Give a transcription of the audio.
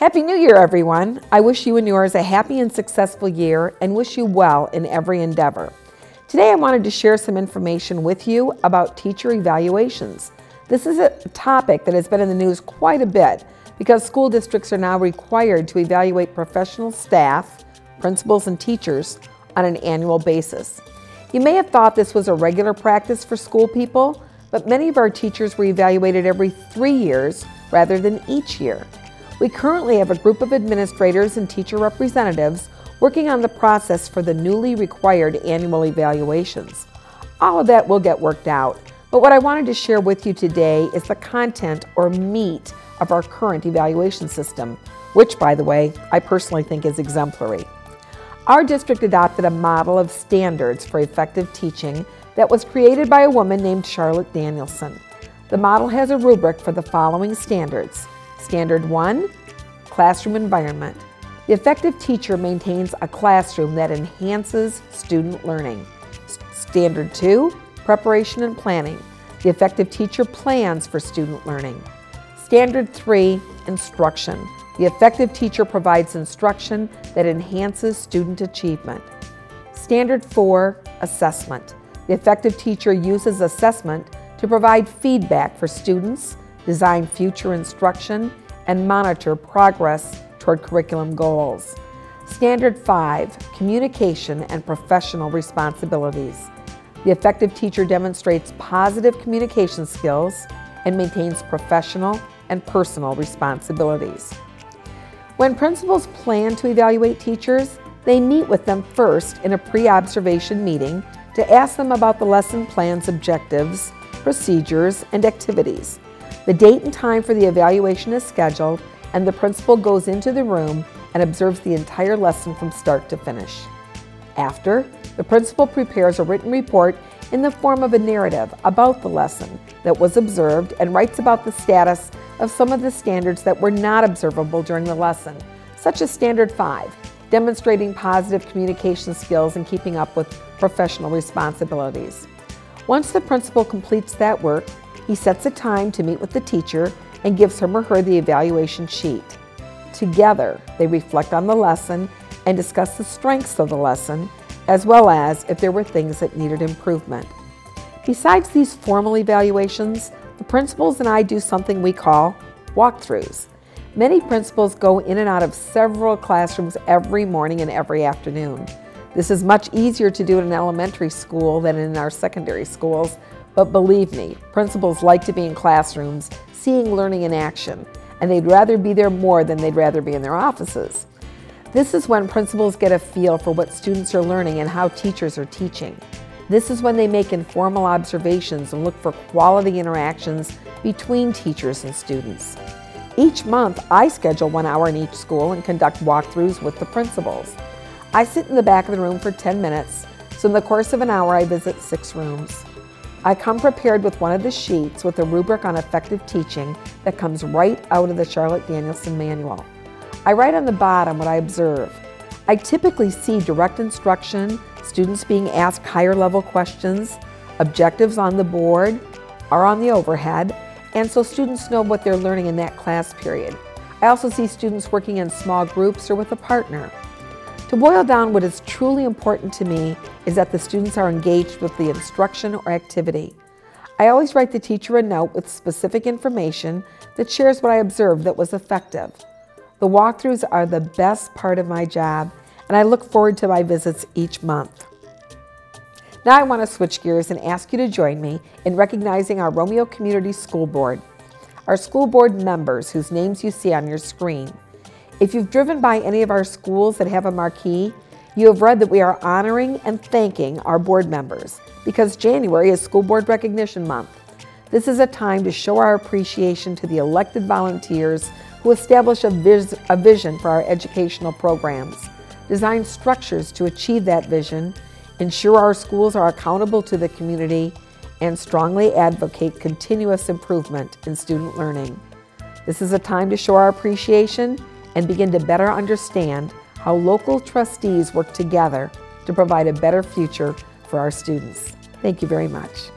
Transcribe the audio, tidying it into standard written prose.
Happy New Year, everyone. I wish you and yours a happy and successful year and wish you well in every endeavor. Today I wanted to share some information with you about teacher evaluations. This is a topic that has been in the news quite a bit because school districts are now required to evaluate professional staff, principals, and teachers on an annual basis. You may have thought this was a regular practice for school people, but many of our teachers were evaluated every 3 years rather than each year. We currently have a group of administrators and teacher representatives working on the process for the newly required annual evaluations. All of that will get worked out, but what I wanted to share with you today is the content or meat of our current evaluation system, which, by the way, I personally think is exemplary. Our district adopted a model of standards for effective teaching that was created by a woman named Charlotte Danielson. The model has a rubric for the following standards. Standard 1, classroom environment. The effective teacher maintains a classroom that enhances student learning. Standard 2, preparation and planning. The effective teacher plans for student learning. Standard 3, instruction. The effective teacher provides instruction that enhances student achievement. Standard 4, assessment. The effective teacher uses assessment to provide feedback for students, design future instruction, and monitor progress toward curriculum goals. Standard 5, communication and professional responsibilities. The effective teacher demonstrates positive communication skills and maintains professional and personal responsibilities. When principals plan to evaluate teachers, they meet with them first in a pre-observation meeting to ask them about the lesson plan's objectives, procedures, and activities. The date and time for the evaluation is scheduled, and the principal goes into the room and observes the entire lesson from start to finish. After, the principal prepares a written report in the form of a narrative about the lesson that was observed and writes about the status of some of the standards that were not observable during the lesson, such as Standard 5, demonstrating positive communication skills and keeping up with professional responsibilities. Once the principal completes that work, he sets a time to meet with the teacher and gives him or her the evaluation sheet. Together, they reflect on the lesson and discuss the strengths of the lesson, as well as if there were things that needed improvement. Besides these formal evaluations, the principals and I do something we call walkthroughs. Many principals go in and out of several classrooms every morning and every afternoon. This is much easier to do in an elementary school than in our secondary schools, but believe me, principals like to be in classrooms seeing learning in action, and they'd rather be there more than they'd rather be in their offices. This is when principals get a feel for what students are learning and how teachers are teaching. This is when they make informal observations and look for quality interactions between teachers and students. Each month, I schedule 1 hour in each school and conduct walkthroughs with the principals. I sit in the back of the room for 10 minutes, so in the course of an hour I visit 6 rooms. I come prepared with one of the sheets with a rubric on effective teaching that comes right out of the Charlotte Danielson manual. I write on the bottom what I observe. I typically see direct instruction, students being asked higher level questions, objectives on the board or on the overhead, and so students know what they're learning in that class period. I also see students working in small groups or with a partner. To boil down, what is truly important to me is that the students are engaged with the instruction or activity. I always write the teacher a note with specific information that shares what I observed that was effective. The walkthroughs are the best part of my job, and I look forward to my visits each month. Now I want to switch gears and ask you to join me in recognizing our Romeo Community School Board, our school board members whose names you see on your screen. If you've driven by any of our schools that have a marquee, you have read that we are honoring and thanking our board members because January is School Board Recognition Month. This is a time to show our appreciation to the elected volunteers who establish a vision for our educational programs, design structures to achieve that vision, ensure our schools are accountable to the community, and strongly advocate continuous improvement in student learning. This is a time to show our appreciation and begin to better understand how local trustees work together to provide a better future for our students. Thank you very much.